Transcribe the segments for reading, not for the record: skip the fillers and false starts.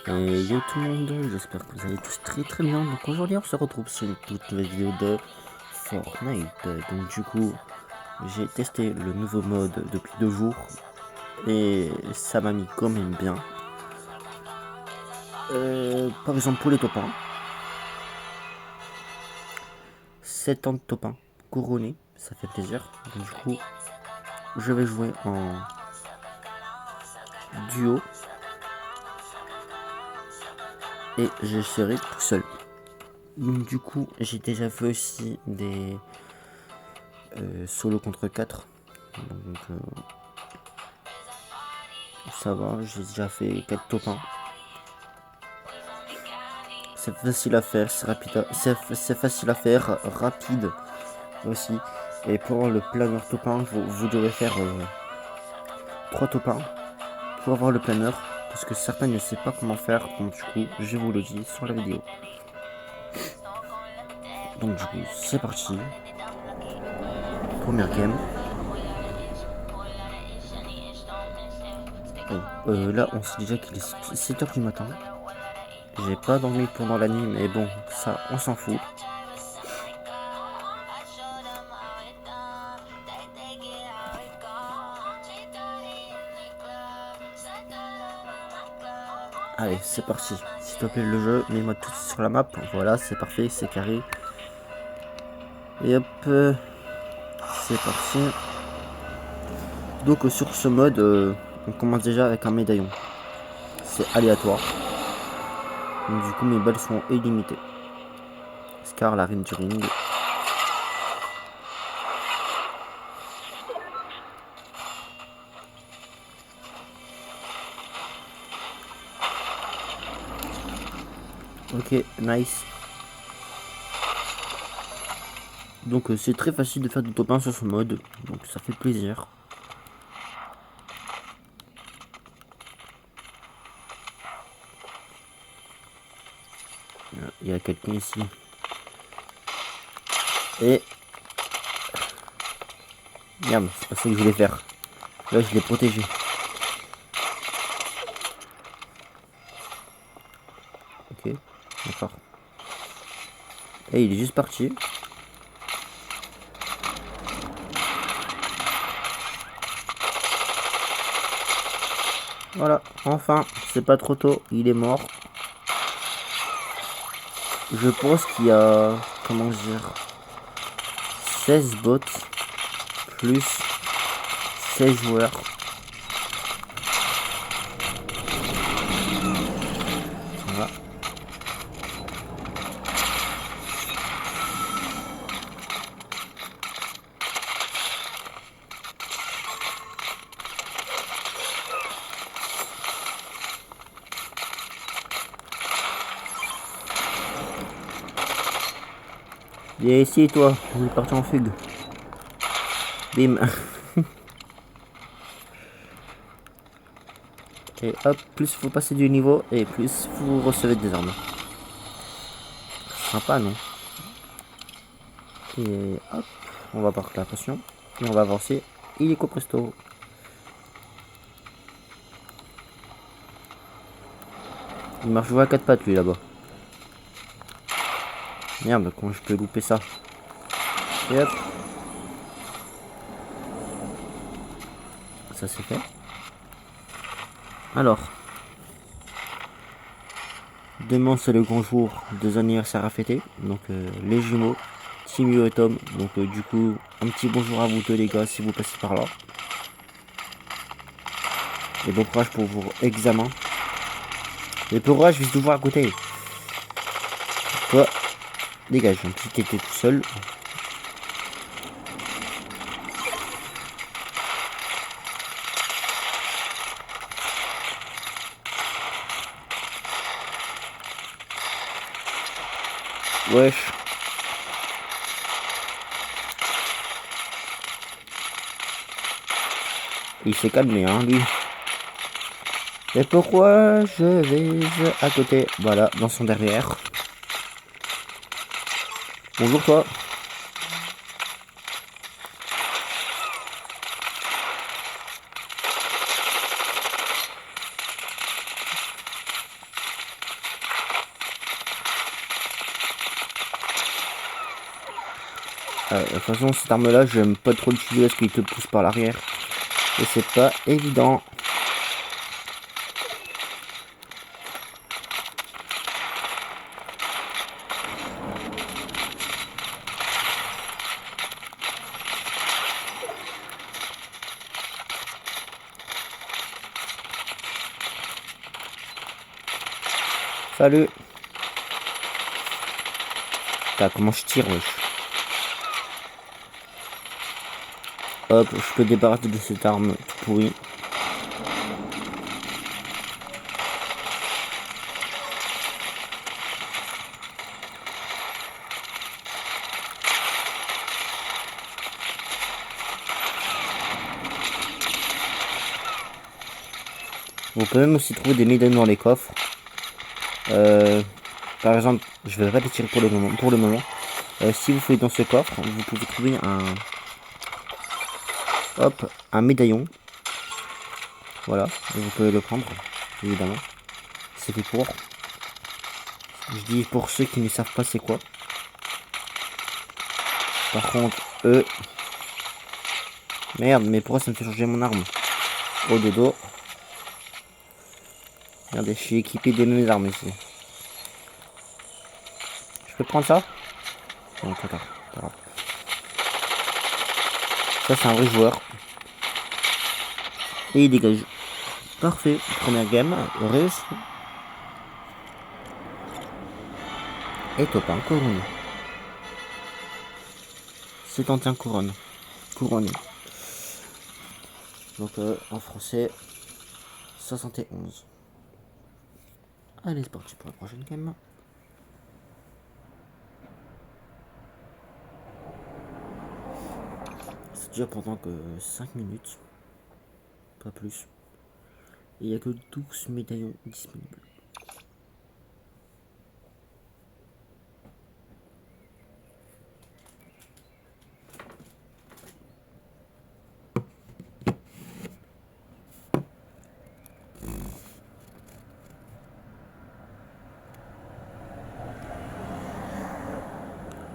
Et yo tout le monde, j'espère que vous allez tous très très bien. Donc aujourd'hui on se retrouve sur une toute nouvelle vidéo de Fortnite. Donc du coup j'ai testé le nouveau mode depuis 2 jours et ça m'a mis quand même bien. Par exemple pour les top 1, 7 ans de top 1 couronné, ça fait plaisir. Donc du coup je vais jouer en duo et je serai tout seul. Donc du coup j'ai déjà fait aussi des solo contre 4. Donc ça va, j'ai déjà fait 4 top 1. C'est facile à faire, c'est rapide, c'est facile à faire, rapide aussi. Et pour le planeur top 1, vous devez faire 3 top 1 pour avoir le planeur. Parce que certains ne savent pas comment faire, donc du coup je vous le dis sur la vidéo. Donc du coup c'est parti. Première game. Là on sait déjà qu'il est 7h du matin. J'ai pas dormi pendant la nuit, mais bon, ça on s'en fout. Allez, c'est parti. S'il te plaît, le jeu, mets-moi tout sur la map. Voilà, c'est parfait, c'est carré. Et hop, c'est parti. Donc sur ce mode, on commence déjà avec un médaillon. C'est aléatoire. Donc du coup, mes balles sont illimitées. Scar, la reine du ring. Ok, nice. Donc c'est très facile de faire du top 1 sur ce mode. Donc ça fait plaisir. Il y a quelqu'un ici. Et... Merde, c'est pas ça que je voulais faire. Là, je l'ai protégé. Ok, d'accord. Et il est juste parti. Voilà, enfin, c'est pas trop tôt, il est mort. Je pense qu'il y a, comment dire, 16 bots plus 16 joueurs. Voilà. Viens ici toi, on est parti en fugue. Bim. Et hop, plus vous passez du niveau et plus vous recevez des armes. Sympa non? Et hop, on va par la potion. Et on va avancer. Illico presto. Il marche à 4 pattes lui là-bas. Merde, comment je peux louper ça? Et hop. Ça c'est fait. Alors. Demain c'est le grand jour, 2 anniversaires à fêter. Donc les jumeaux, Timio et Tom. Donc du coup, un petit bonjour à vous deux les gars si vous passez par là. Et bon courage pour vos examens. Et pour moi, je vais devoir à côté. Toi, dégage, un petit t'étais tout seul. Wesh. Il s'est calmé, hein, lui. Et pourquoi je vais à côté? Voilà, dans son derrière. Bonjour, toi. De toute façon, cette arme là, j'aime pas trop l'utiliser parce qu'il te pousse par l'arrière. Et c'est pas évident. Salut. Putain, comment je tire, wesh. Hop, je peux débarrasser de cette arme tout pourrie. Vous pouvez même aussi trouver des médailles dans les coffres. Par exemple, je vais pas les tirer pour le moment. Si vous fouillez dans ce coffre, vous pouvez trouver un médaillon. Voilà, et vous pouvez le prendre, évidemment. C'est fait pour. Je dis pour ceux qui ne savent pas c'est quoi. Par contre, eux... Merde, mais pourquoi ça me fait changer mon arme? Oh dodo. Regardez, je suis équipé des mêmes armes ici. Je peux prendre ça? Non, trop tard. Ça, c'est un vrai joueur. Et il dégage. Parfait. Première game, réussi. Et top 1, couronne. C'est un couronne. Couronne. Donc, en français, 71. Allez, c'est parti pour la prochaine game. C'est déjà pendant que 5 minutes. Pas plus. Et il n'y a que 12 médaillons disponibles.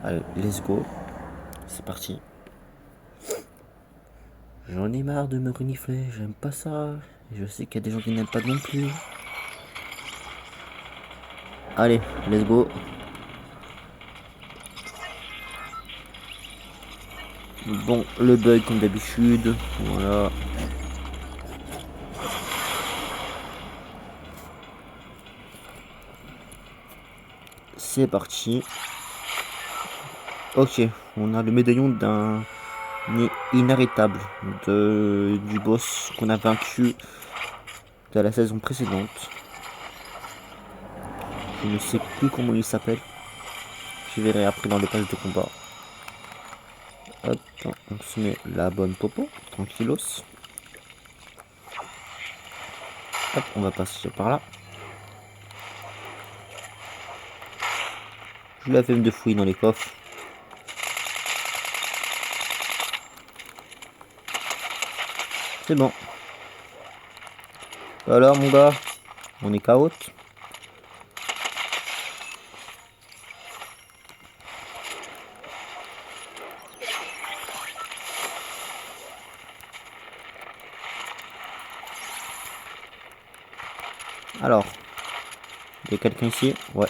Allez, let's go. C'est parti. J'en ai marre de me renifler, j'aime pas ça. Je sais qu'il y a des gens qui n'aiment pas non plus. Allez, let's go. Bon, le bug comme d'habitude. Voilà. C'est parti. Ok, on a le médaillon d'un inarrêtable du boss qu'on a vaincu de la saison précédente. Je ne sais plus comment il s'appelle. Je verrai après dans le page de combat. Hop, on se met la bonne popo, tranquillos. Hop, on va passer par là. Je la flemme de fouiller dans les coffres. C'est bon. Alors mon gars, on est KO. Alors, il y a quelqu'un ici? Ouais.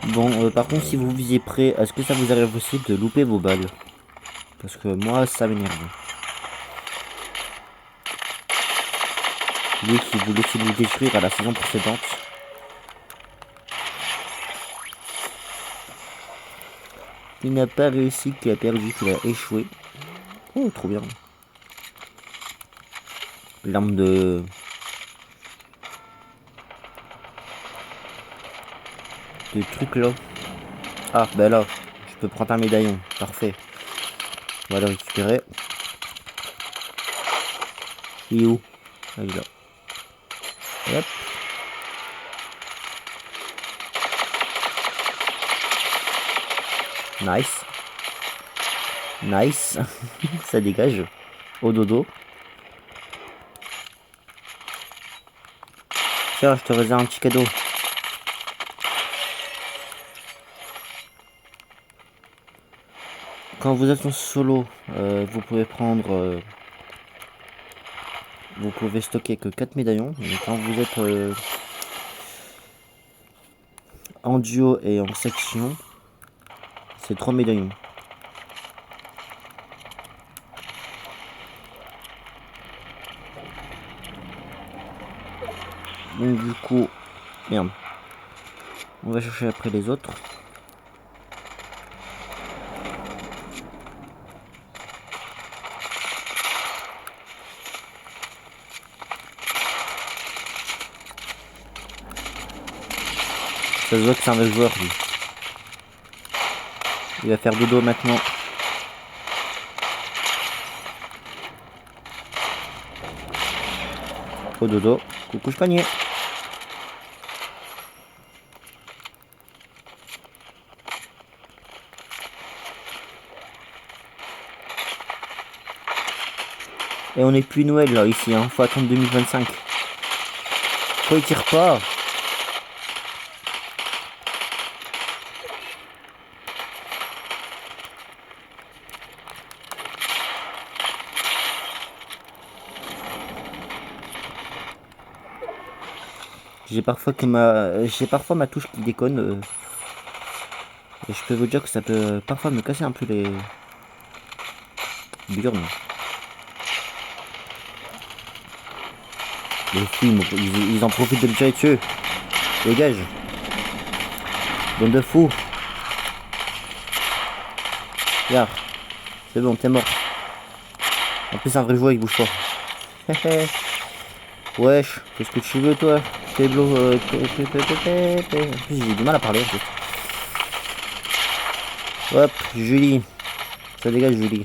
Bon, par contre, si vous visiez près, est-ce que ça vous arrive aussi de louper vos balles? Parce que moi, ça m'énerve. Lui qui voulait essayer de nous détruire à la saison précédente. Il n'a pas réussi, qu'il a perdu, qu'il a échoué. Oh, trop bien. L'arme de truc là. Ah, ben là, je peux prendre un médaillon. Parfait. On va le récupérer. Il est où? Ah, il est là. Hop. Nice. Nice. Ça dégage. Au dodo. Tiens, je te réserve un petit cadeau. Quand vous êtes en solo, vous pouvez prendre... vous pouvez stocker que 4 médaillons. Mais quand vous êtes en duo et en section, c'est 3 médaillons. Donc du coup, merde. On va chercher après les autres. Ça se voit que c'est un vrai joueur lui. Il va faire dodo maintenant. Au dodo. Coucou panier. Et on n'est plus Noël là ici, hein. Faut attendre 2025. Pourquoi il tire pas? J'ai parfois ma touche qui déconne. Et je peux vous dire que ça peut parfois me casser un peu les burnes. Les filles, ils en profitent de me tirer dessus. Dégage. Bande de fous. Regarde. C'est bon, t'es mort. En plus, un vrai joueur, il bouge pas. Wesh, qu'est-ce que tu veux, toi? T'es bleu. En plus, j'ai du mal à parler, en fait. Hop, Julie. Ça dégage, Julie.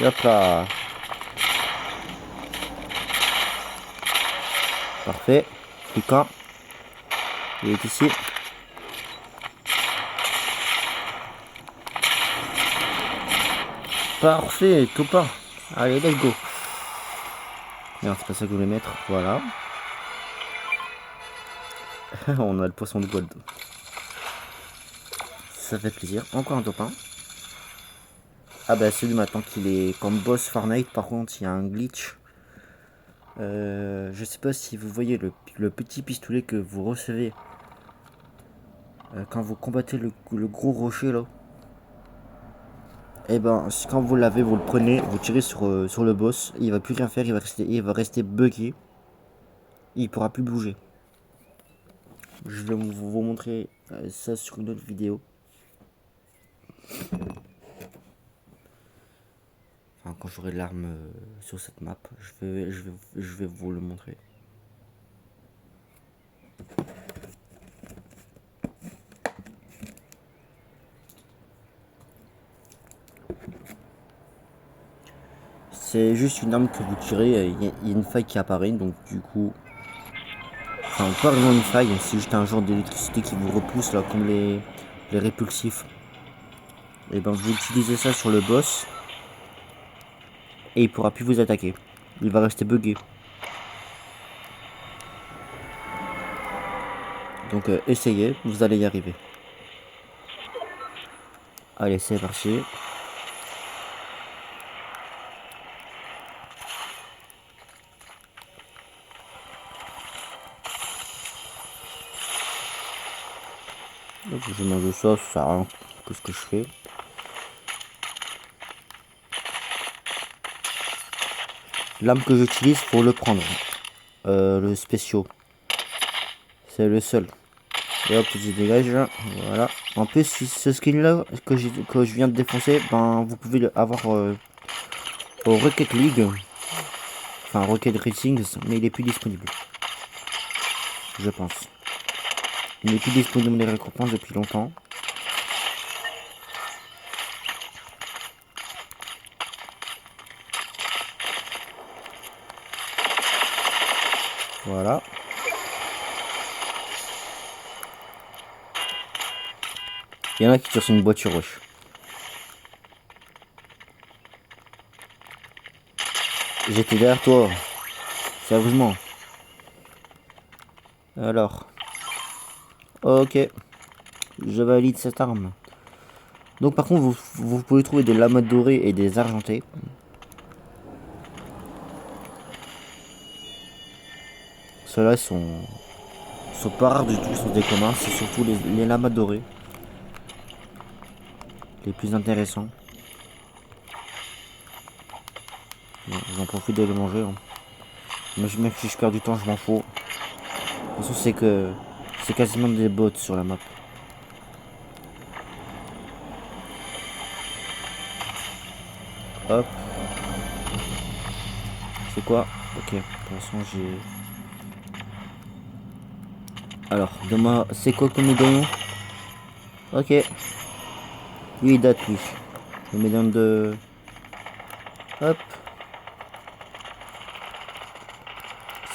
Et hop là. Parfait. Plus qu'un. Il est ici. Parfait, copain. Allez, let's go. Merde, c'est pas ça que je voulais mettre. Voilà. On a le poisson de gold. Ça fait plaisir. Encore un topin. Ah bah celui maintenant qu'il est comme boss Fortnite, par contre il y a un glitch. Je sais pas si vous voyez le petit pistolet que vous recevez quand vous combattez le gros rocher là. Et ben quand vous l'avez, vous le prenez, vous tirez sur le boss, il va plus rien faire, il va rester buggé. Il pourra plus bouger. Je vais vous montrer ça sur une autre vidéo. Enfin, quand j'aurai l'arme sur cette map, je vais vous le montrer. C'est juste une arme que vous tirez, il y a une faille qui apparaît, donc du coup... Enfin, pas vraiment une faille, c'est juste un genre d'électricité qui vous repousse, là, comme les répulsifs. Et ben vous utilisez ça sur le boss, et il pourra plus vous attaquer. Il va rester buggé. Donc essayez, vous allez y arriver. Allez, c'est parti. Donc je mange ça, ça sert à rien que ce que je fais. L'arme que j'utilise pour le prendre, le spéciaux, c'est le seul. Et hop, je dégage, voilà. En plus, ce skin là que je viens de défoncer, ben vous pouvez l'avoir au Rocket League, enfin Rocket Racing, mais il est plus disponible, je pense. Il n'est plus disponible les récompenses depuis longtemps. Voilà. Il y en a qui tirent sur une voiture, wesh. J'étais derrière toi. Sérieusement. Alors. Ok. Je valide cette arme. Donc par contre, vous pouvez trouver des lamas dorées et des argentés. Ceux-là, sont pas rares du tout, ils sont des communs. C'est surtout les lamas dorés. Les plus intéressants. Bon, j'en profite de les manger. Hein. Même si je perds du temps, je m'en fous. De toute façon, c'est quasiment des bots sur la map. Hop. C'est quoi? Ok, pour l'instant j'ai... Alors, demain, c'est quoi comme médaillon? Ok. Lui, il date, lui. Le médaillon de... Hop.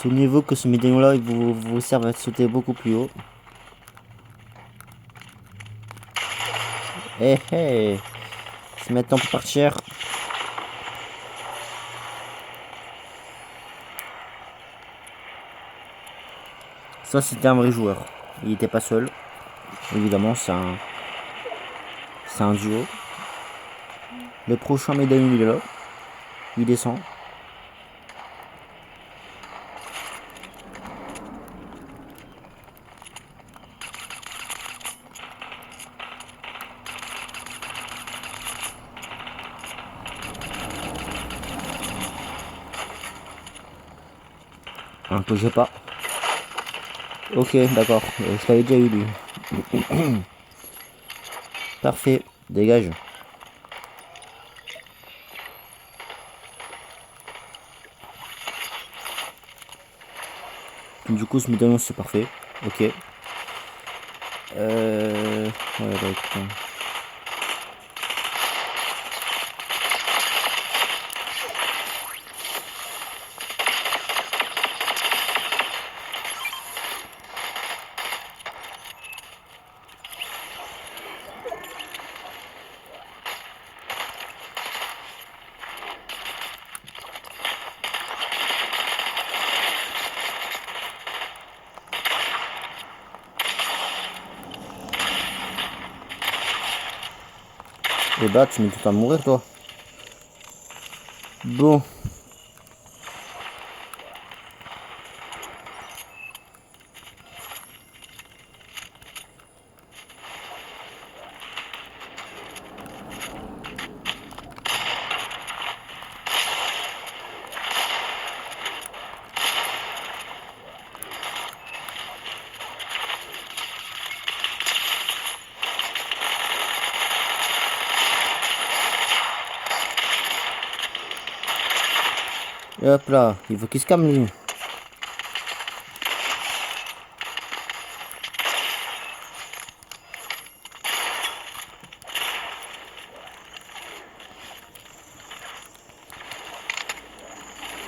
Souvenez-vous que ce médaillon-là, il vous sert à sauter beaucoup plus haut. Eh, eh. C'est maintenant pour partir. Ça, c'était un vrai joueur. Il n'était pas seul. Évidemment, c'est un duo. Le prochain médaillon, il est là. Il descend. Un que j'ai pas. Ok, d'accord. Je l'avais déjà eu, lui. Parfait. Dégage. Du coup, ce médaillon, c'est parfait. Ok. Ouais, bah, écoute, hein. Et bah, tu mets tout à mourir, toi. Bon. Et hop là. Il faut qu'il se calme, lui.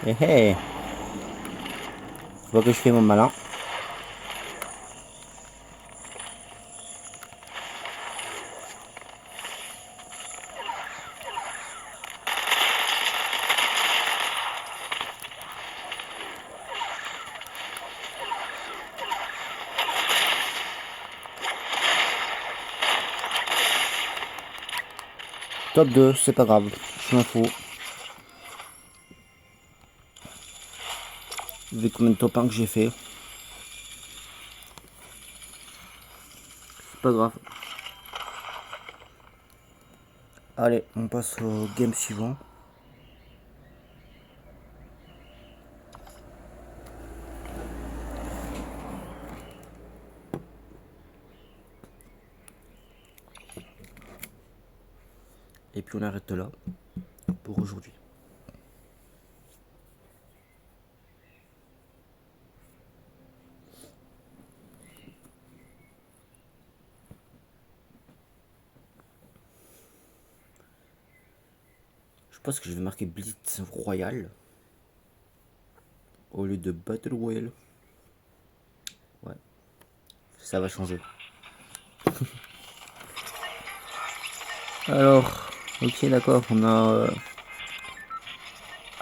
Eh, eh. Faut que je fais mon malin. Top 2, c'est pas grave. Je m'en fous. Vu combien de top 1 que j'ai fait. C'est pas grave. Allez, on passe au game suivant. Et puis on arrête là pour aujourd'hui. Je pense que je vais marquer Blitz Royal au lieu de Battle Royale. Ouais, ça va changer. Alors, ok, d'accord, on a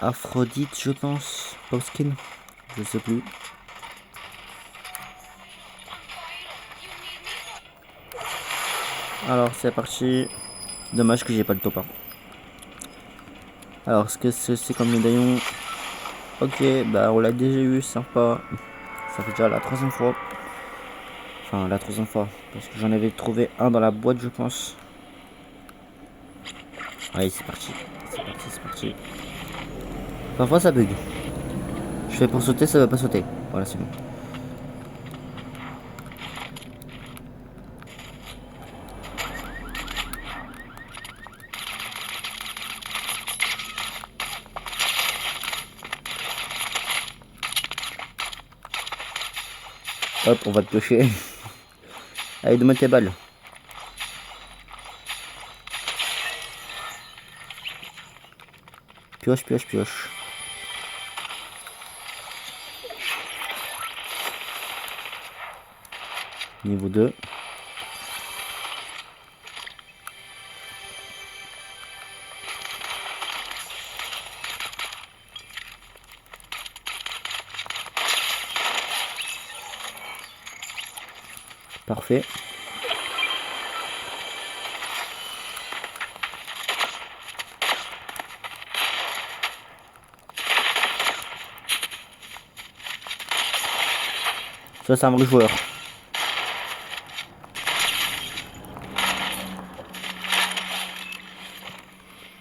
Aphrodite, je pense, Popskin, je sais plus. Alors, c'est parti. Dommage que j'ai pas de top 1. Alors, ce que c'est comme médaillon? Ok, bah on l'a déjà eu, sympa. Ça fait déjà la troisième fois. Enfin, la troisième fois. Parce que j'en avais trouvé un dans la boîte, je pense. Allez, c'est parti. C'est parti, c'est parti. Parfois, ça bug. Je fais pour sauter, ça va pas sauter. Voilà, c'est bon. Hop, on va te piocher. Allez, donne-moi tes balles. Pioche, pioche, pioche. Niveau 2. Parfait. Ça, c'est un vrai joueur.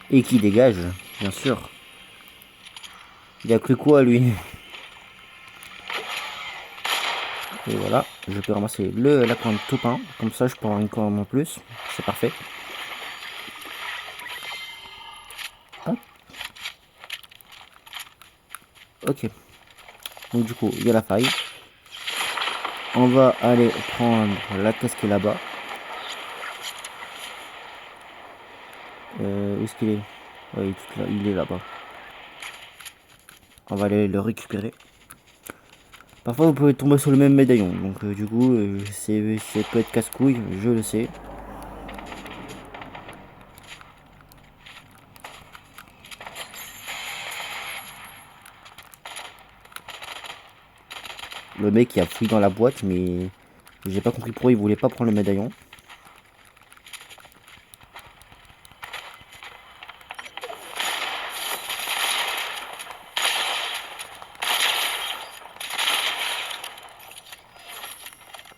Et qui dégage, bien sûr. Il a cru quoi, lui? Et voilà, je peux ramasser la coin de tout pain. Comme ça, je peux avoir une coin en plus. C'est parfait. Hop. Ok. Donc du coup, il y a la faille. On va aller prendre la caisse qui est là-bas. Où est-ce qu'il est? Oui, il est là-bas. On va aller le récupérer. Parfois, vous pouvez tomber sur le même médaillon. Donc du coup, ça peut être casse-couille, je le sais. Le mec, il a fouillé dans la boîte, mais j'ai pas compris pourquoi il voulait pas prendre le médaillon.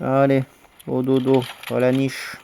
Allez, au dodo, à la niche.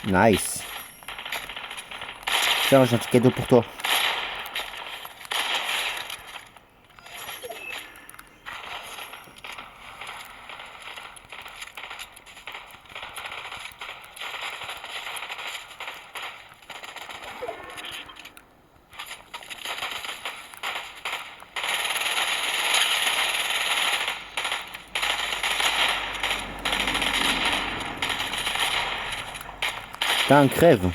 Nice. Tiens, j'ai un petit cadeau pour toi. T'as un crève.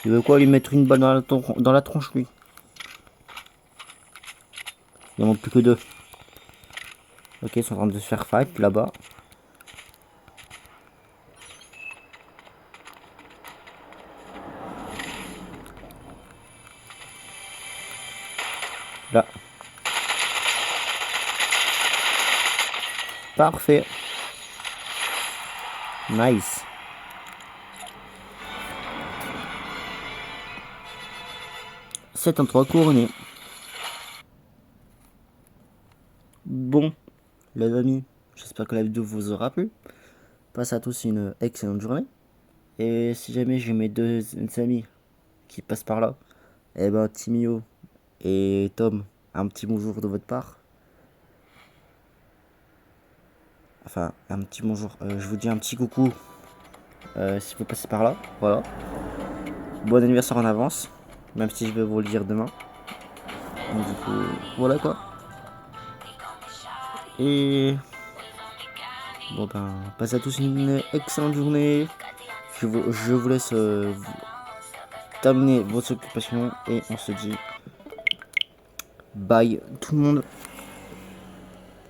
Tu veux quoi, lui mettre une balle dans la tronche, lui? Il en manque plus que deux. Ok, ils sont en train de se faire fight là-bas. Là. Parfait. Nice. C'est un 3 couronné. Bon, les amis, j'espère que la vidéo vous aura plu. Passez à tous une excellente journée. Et si jamais j'ai mes deux amis qui passent par là, eh ben Timio et Tom, un petit bonjour de votre part. Enfin, un petit bonjour. Je vous dis un petit coucou si vous passez par là. Voilà. Bon anniversaire en avance, même si je vais vous le dire demain. Donc, du coup, voilà quoi. Et bon ben, passez à tous une excellente journée. Je vous laisse terminer votre occupation et on se dit bye tout le monde.